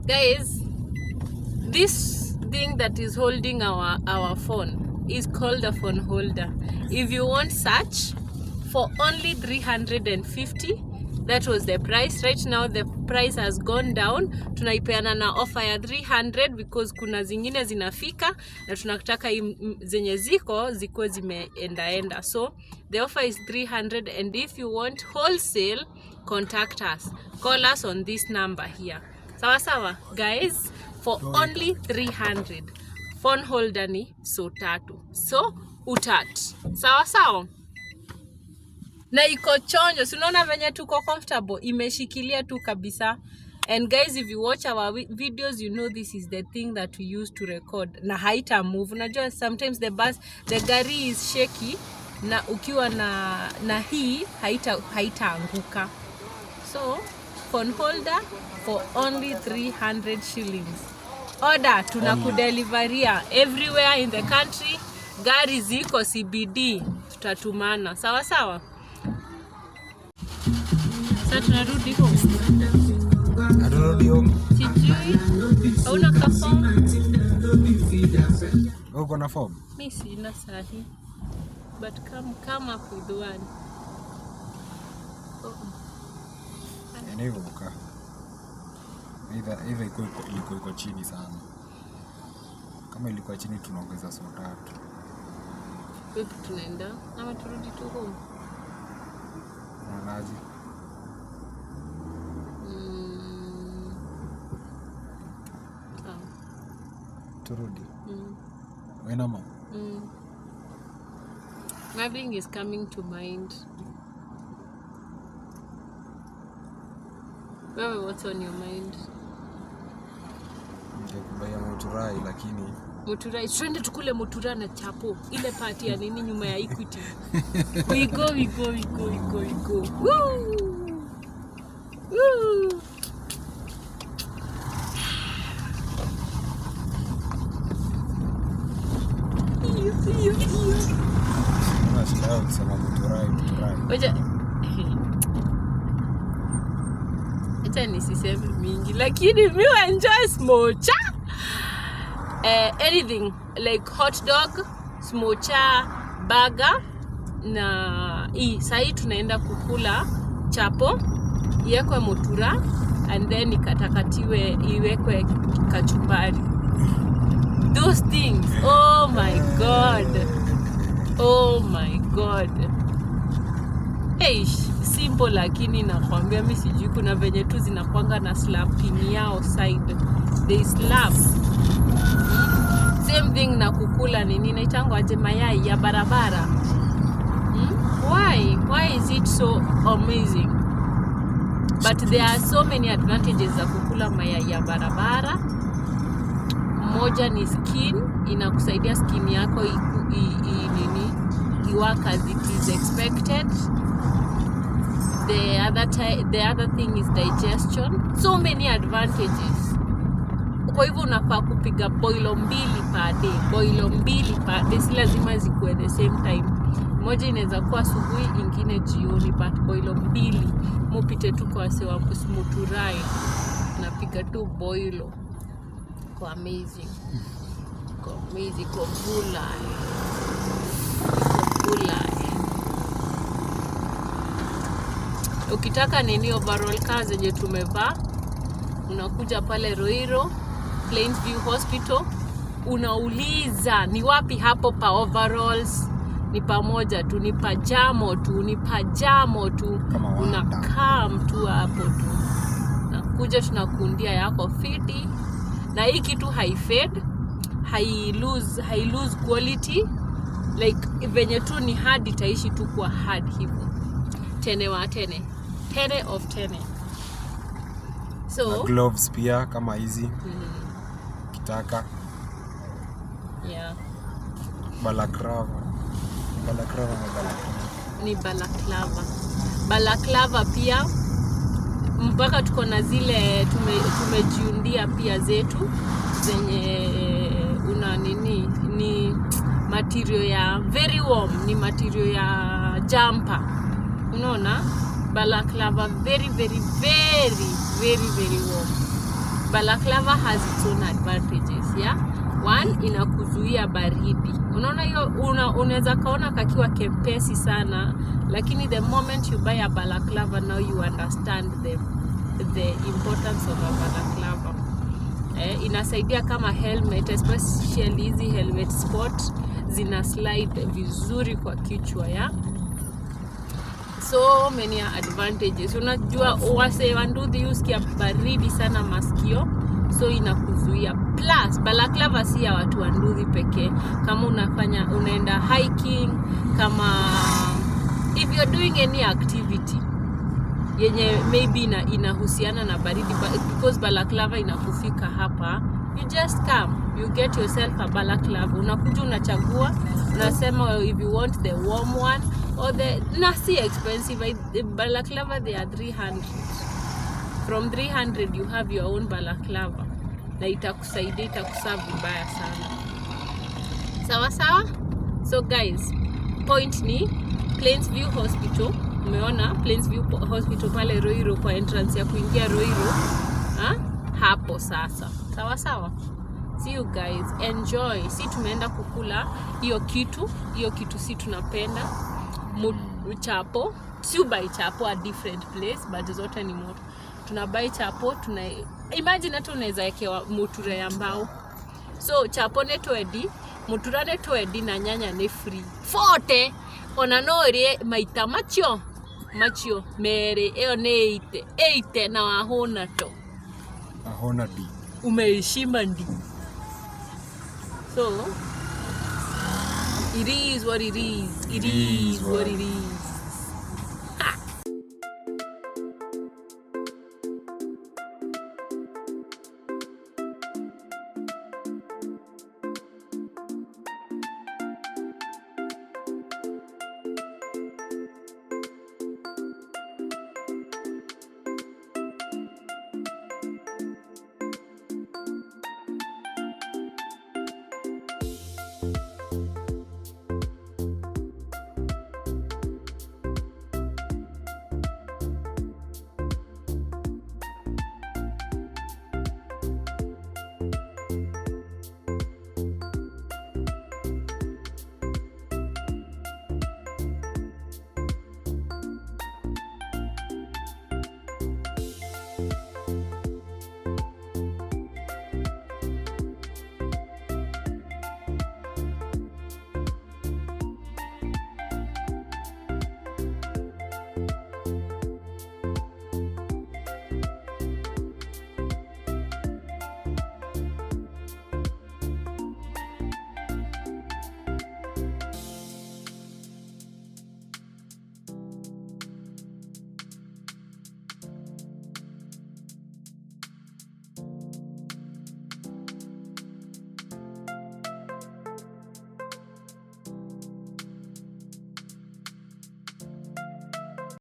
Guys, this thing that is holding our phone is called a phone holder. If you want search for only 350, that was the price. Right now the price has gone down. Tunaipeana na offer ya 300 because kuna zingine zinafika na tunataka zenye zikuwe zimeendaenda. So the offer is 300, and if you want wholesale, contact us. Call us on this number here. Sawa sawa guys, for only 300. Phone holder ni so 3. So utat. Sawa sawa. Na iko chonjo, si unaona venye tuko comfortable, imeshikilia tu kabisa. And guys, if you watch our videos, you know this is the thing that we use to record. Na haita move. Unajua sometimes the gari is shaky, na ukiwa na hii haita anguka. So phone holder for only 300 shillings. Order, tunakudeliveria everywhere in the country. Gari ziko CBD, tutatumana. Sawa sawa. Sasa tunarudi home. Tunarudi home. Sijui. Hauna ka form? Uko na form? Mimi sina sahi. But come up with one. Eneo uka. Either iko chini sana. Kama ilikuwa chini tunaongeza so 3. Vipi tunaenda? Ama turudi tu home? Unaonaje? Turudi. Wena mama. Nothing is coming to mind. Wewe, what's on your mind? Ningekubaya Muturai, lakini Muturai, twende tukule Muturai na chapo. Ile party ya nini nyuma ya Equity. We go. Woo! Woo! Unasema Muturai. Wacha nisiseme mingi, lakini mimi enjoy smocha. Anything like hot dog, smocha, burger na sahi tunaenda kukula chapo iwekwe Mutura and then ikatakatiwe iwekwe kachumbari. Those things, oh my god. Hey, simple lakini nakwambia mimi sijui kuna venye tu zinakwanga na slapping yao side. They slap. Same thing na kukula nini naitangwa aje mayai ya barabara. Why is it so amazing? But there are so many advantages za kukula mayai ya Moja ni skin, inakusaidia skin yako iwaka as it is expected. The other thing is digestion. So many advantages. Kwa hivyo unafaa kupiga boilo 2 per day. Si lazima zikuwe the same time. Moja inaweza kuwa asubuhi, ingine jioni, but boilo 2 mupite tu kwa sewa Muturai. Napiga tu boilo. Kwa amazing. Kwa bula. Ukitaka nini overall car zenye tumevaa, unakuja pale Roiro Plainsview Hospital, unauliza ni wapi hapo pa overalls, ni pamoja tu, ni pajamo tu, unakaa mtu hapo tu, nakuja tunakundia yako fiti. Na hii kitu haifade, hai lose quality, like venye tu ni hard itaishi tu kwa hard hivyo. 10 of 10. So na gloves pia kama hizi kitaka. Yeah. Balaclava ni balaclava pia, mpaka tuko na zile tumejiundia pia zetu zenye una nini, ni material ya very warm, ni material ya jumper. Unaona balaclava very warm. balaclava has its own advantages, yeah. One, inakuzuia baridi. Unaona hiyo, unaweza kaona kakiwa kepesi sana, lakini the moment you buy a balaclava, now you understand the importance of a balaclava. Inasaidia kama helmet, especially hizi helmet sport zina slide vizuri kwa kichwa, ya. So many advantages. Unajua wase wanduthi usikia baridi sana masikio, so inakuzuia. Plus balaclava si ya watu wanduthi pekee. Kama unaenda hiking, kama if you're doing any activity yenye maybe inahusiana na baridi, because balaclava inakufika hapa, you just come, you get yourself a balaclava. Unakuja unachagua, unasema if you want the warm one or the si expensive. The balaclava, they are 300. From 300 you have your own balaclava, na itakusaidia, itakuserve vibaya sana. Sawa sawa. So guys, point ni Plainsview Hospital. Umeona Plainsview Hospital pale Ruiru, kwa entrance ya kuingia Ruiru, hapo sasa. Sawa sawa. See you guys, enjoy. Si tumeenda kukula hiyo kitu si tunapenda chapo. Si buy chapo a different place, but zote ni moto. Tunabai chapo, imagine hata unaweza wekewa mutura ya mbao. So chapo neto edi, mutura neto edi na nyanya ni free. Forte ona norie maita machio mere eo ne 8 na wahona to. Ahona di. Umeishima ndi. So it is what it is. It is what it is.